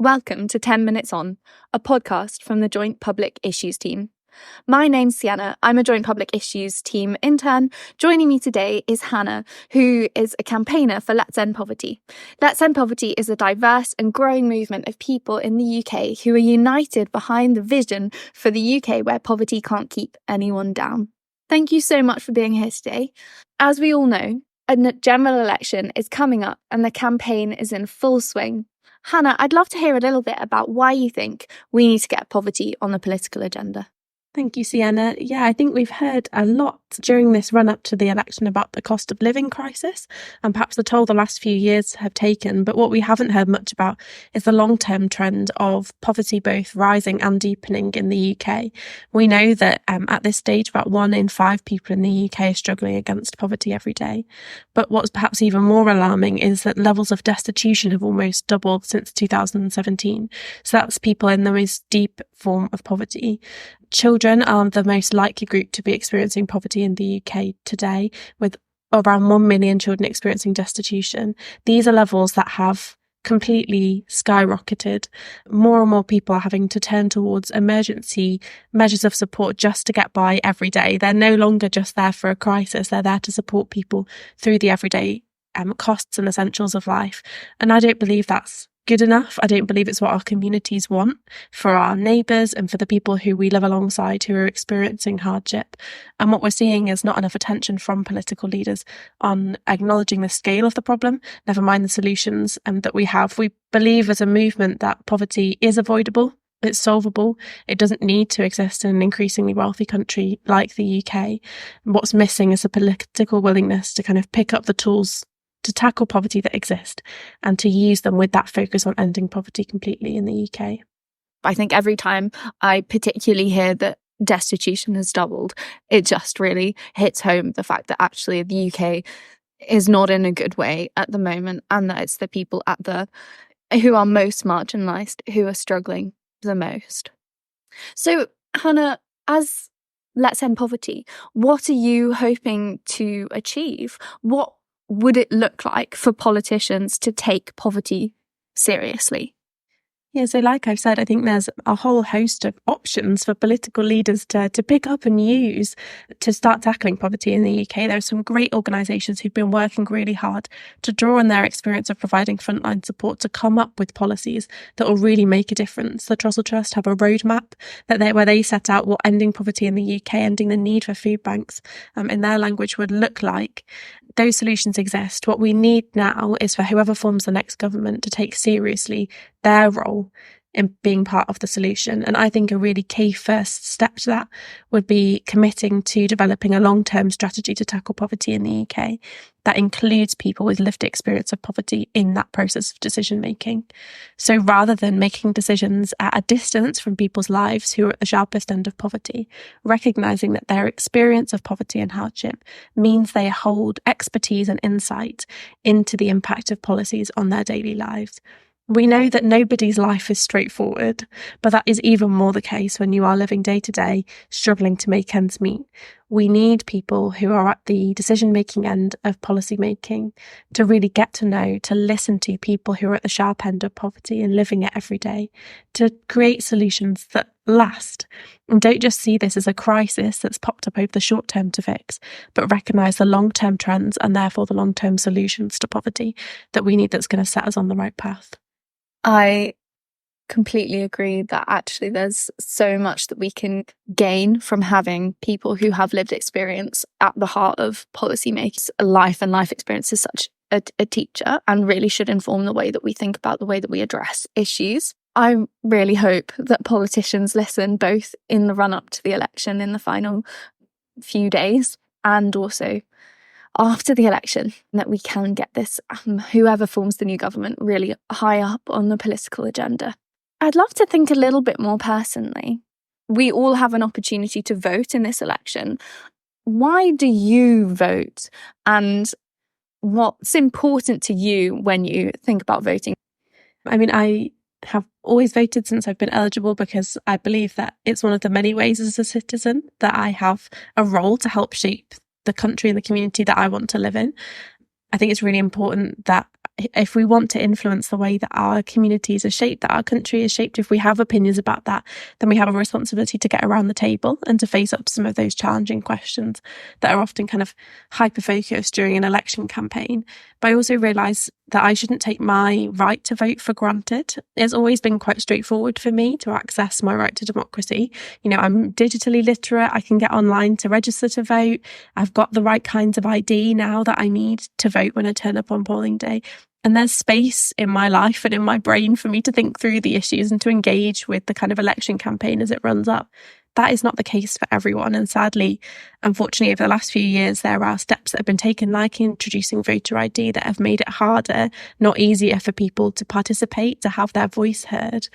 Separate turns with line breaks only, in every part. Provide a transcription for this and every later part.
Welcome to 10 Minutes On, a podcast from the Joint Public Issues team. My name's Sienna. I'm a Joint Public Issues team intern. Joining me today is Hannah, who is a campaigner for Let's End Poverty. Let's End Poverty is a diverse and growing movement of people in the UK who are united behind the vision for the UK where poverty can't keep anyone down. Thank you so much for being here today. As we all know, a general election is coming up and the campaign is in full swing. Hannah, I'd love to hear a little bit about why you think we need to get poverty on the political agenda.
Thank you, Sienna. Yeah, I think we've heard a lot during this run-up to the election about the cost of living crisis and perhaps the toll the last few years have taken. But what we haven't heard much about is the long-term trend of poverty both rising and deepening in the UK. We know that at this stage, about 1 in 5 people in the UK are struggling against poverty every day. But what's perhaps even more alarming is that levels of destitution have almost doubled since 2017. So that's people in the most deep form of poverty. Children are the most likely group to be experiencing poverty in the UK today, with around 1 million children experiencing destitution. These are levels that have completely skyrocketed. More and more people are having to turn towards emergency measures of support just to get by every day. They're no longer just there for a crisis. They're there to support people through the everyday costs and essentials of life. And I don't believe that's good enough. I don't believe it's what our communities want for our neighbours and for the people who we live alongside who are experiencing hardship. And what we're seeing is not enough attention from political leaders on acknowledging the scale of the problem, never mind the solutions that we have. We believe as a movement that poverty is avoidable. It's solvable. It doesn't need to exist in an increasingly wealthy country like the UK. What's missing is a political willingness to kind of pick up the tools to tackle poverty that exist and to use them with that focus on ending poverty completely in the UK.
I think every time I particularly hear that destitution has doubled, it just really hits home the fact that actually the UK is not in a good way at the moment, and that it's the people who are most marginalised who are struggling the most. So, Hannah, as Let's End Poverty, what are you hoping to achieve? What would it look like for politicians to take poverty seriously?
Yeah, so like I've said, I think there's a whole host of options for political leaders to pick up and use to start tackling poverty in the UK. There are some great organisations who've been working really hard to draw on their experience of providing frontline support to come up with policies that will really make a difference. The Trussell Trust have a roadmap where they set out what ending poverty in the UK, ending the need for food banks in their language would look like. Those solutions exist. What we need now is for whoever forms the next government to take seriously their role in being part of the solution. And I think a really key first step to that would be committing to developing a long-term strategy to tackle poverty in the UK that includes people with lived experience of poverty in that process of decision making. So rather than making decisions at a distance from people's lives who are at the sharpest end of poverty, recognising that their experience of poverty and hardship means they hold expertise and insight into the impact of policies on their daily lives. We know that nobody's life is straightforward, but that is even more the case when you are living day to day, struggling to make ends meet. We need people who are at the decision-making end of policy making to really get to know, to listen to people who are at the sharp end of poverty and living it every day, to create solutions that last. And don't just see this as a crisis that's popped up over the short term to fix, but recognise the long-term trends and therefore the long-term solutions to poverty that we need that's going to set us on the right path.
I completely agree that actually there's so much that we can gain from having people who have lived experience at the heart of policymakers' life, and life experience is such a teacher and really should inform the way that we think about the way that we address issues. I really hope that politicians listen both in the run-up to the election in the final few days and also after the election, that we can get this, whoever forms the new government, really high up on the political agenda. I'd love to think a little bit more personally. We all have an opportunity to vote in this election. Why do you vote? And what's important to you when you think about voting?
I mean, I have always voted since I've been eligible because I believe that it's one of the many ways as a citizen that I have a role to help shape the country and the community that I want to live in. I think it's really important that if we want to influence the way that our communities are shaped, that our country is shaped, if we have opinions about that, then we have a responsibility to get around the table and to face up to some of those challenging questions that are often kind of hyper-focused during an election campaign. But I also realise that I shouldn't take my right to vote for granted. It's always been quite straightforward for me to access my right to democracy. I'm digitally literate. I can get online to register to vote. I've got the right kinds of ID now that I need to vote when I turn up on polling day. And there's space in my life and in my brain for me to think through the issues and to engage with the kind of election campaign as it runs up. That is not the case for everyone. And sadly, unfortunately, over the last few years, there are steps that have been taken, like introducing voter ID, that have made it harder, not easier for people to participate, to have their voice heard.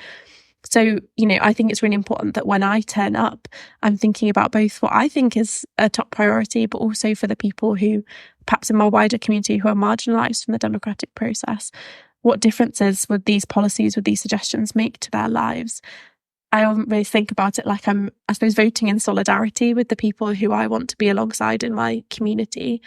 So, I think it's really important that when I turn up, I'm thinking about both what I think is a top priority, but also for the people who, perhaps in my wider community, who are marginalised from the democratic process. What differences would these policies, would these suggestions make to their lives? I always think about it like I'm, I suppose, voting in solidarity with the people who I want to be alongside in my community.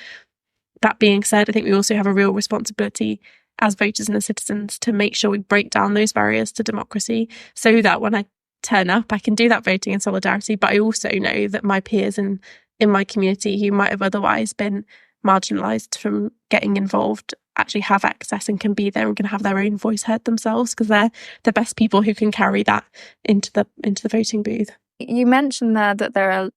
That being said, I think we also have a real responsibility as voters and as citizens to make sure we break down those barriers to democracy so that when I turn up, I can do that voting in solidarity. But I also know that my peers in my community who might have otherwise been marginalised from getting involved actually have access and can be there and can have their own voice heard themselves, because they're the best people who can carry that into the voting booth.
You mentioned there that there are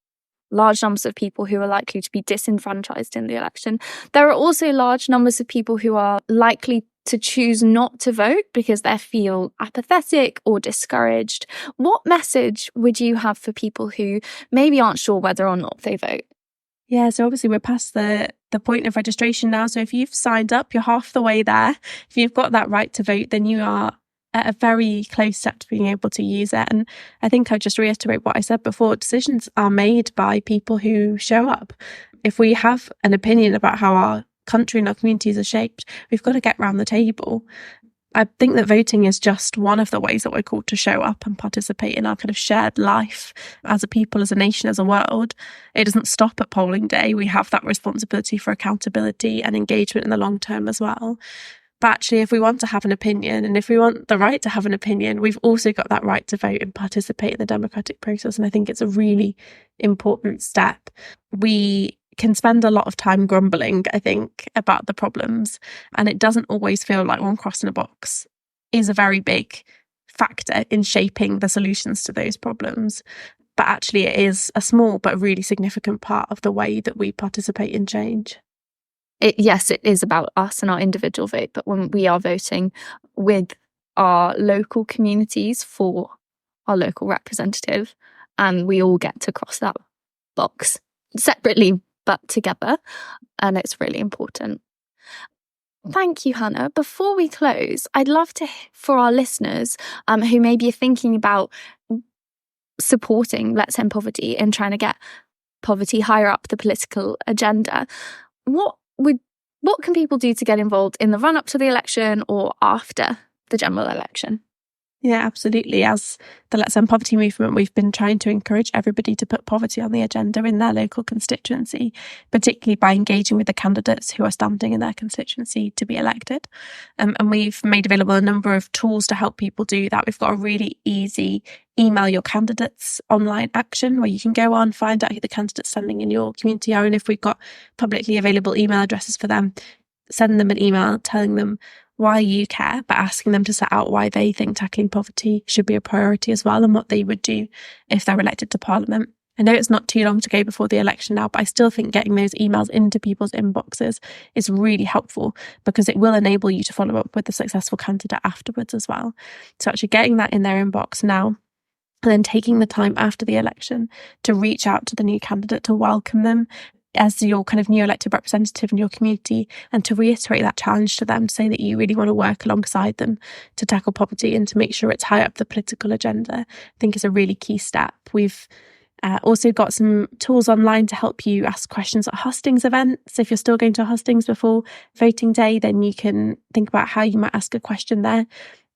large numbers of people who are likely to be disenfranchised in the election. There are also large numbers of people who are likely to choose not to vote because they feel apathetic or discouraged. What message would you have for people who maybe aren't sure whether or not they vote?
Yeah, so obviously we're past the point of registration now. So if you've signed up, you're half the way there. If you've got that right to vote, then you are at a very close step to being able to use it. And I think I'll just reiterate what I said before. Decisions are made by people who show up. If we have an opinion about how our country and our communities are shaped, we've got to get round the table. I think that voting is just one of the ways that we're called to show up and participate in our kind of shared life as a people, as a nation, as a world. It doesn't stop at polling day. We have that responsibility for accountability and engagement in the long term as well. But actually, if we want to have an opinion and if we want the right to have an opinion, we've also got that right to vote and participate in the democratic process. And I think it's a really important step. We can spend a lot of time grumbling, I think, about the problems. And it doesn't always feel like one cross in a box is a very big factor in shaping the solutions to those problems. But actually, it is a small but really significant part of the way that we participate in change.
Yes, it is about us and our individual vote. But when we are voting with our local communities for our local representative, and we all get to cross that box separately but together, and it's really important. Thank you, Hannah. Before we close, I'd love to, for our listeners who maybe are thinking about supporting Let's End Poverty and trying to get poverty higher up the political agenda, what can people do to get involved in the run-up to the election or after the general election?
Yeah, absolutely. As the Let's End Poverty movement, we've been trying to encourage everybody to put poverty on the agenda in their local constituency, particularly by engaging with the candidates who are standing in their constituency to be elected. And we've made available a number of tools to help people do that. We've got a really easy email your candidates online action where you can go on, find out who the candidates standing in your community are. And if we've got publicly available email addresses for them, send them an email telling them why you care, but asking them to set out why they think tackling poverty should be a priority as well and what they would do if they're elected to Parliament. I know it's not too long to go before the election now, but I still think getting those emails into people's inboxes is really helpful because it will enable you to follow up with the successful candidate afterwards as well. So actually getting that in their inbox now and then taking the time after the election to reach out to the new candidate, to welcome them as your kind of new elected representative in your community and to reiterate that challenge to them, to say that you really want to work alongside them to tackle poverty and to make sure it's high up the political agenda, I think is a really key step. We've also got some tools online to help you ask questions at hustings events. If you're still going to hustings before voting day, then you can think about how you might ask a question there.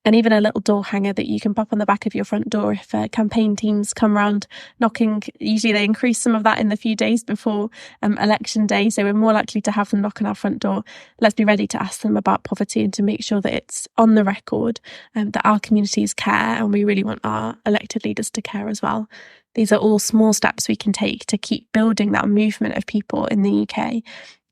and even a little door hanger that you can pop on the back of your front door if campaign teams come round knocking. Usually they increase some of that in the few days before election day, so we're more likely to have them knock on our front door. Let's be ready to ask them about poverty and to make sure that it's on the record, that our communities care, and we really want our elected leaders to care as well. These are all small steps we can take to keep building that movement of people in the UK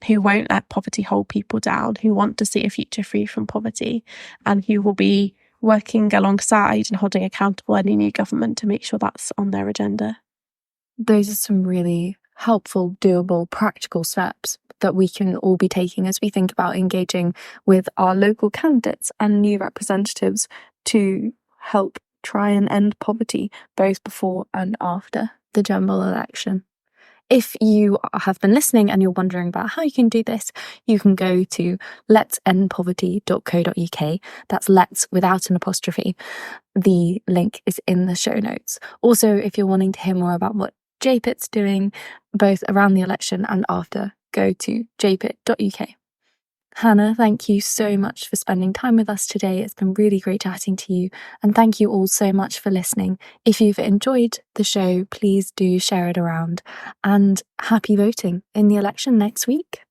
who won't let poverty hold people down, who want to see a future free from poverty, and who will be working alongside and holding accountable any new government to make sure that's on their agenda.
Those are some really helpful, doable, practical steps that we can all be taking as we think about engaging with our local candidates and new representatives to help try and end poverty both before and after the general election. If you have been listening and you're wondering about how you can do this, you can go to letsendpoverty.co.uk. That's let's without an apostrophe. The link is in the show notes. Also, if you're wanting to hear more about what JPIT's doing, both around the election and after, go to jpit.uk. Hannah, thank you so much for spending time with us today. It's been really great chatting to you. And thank you all so much for listening. If you've enjoyed the show, please do share it around. And happy voting in the election next week.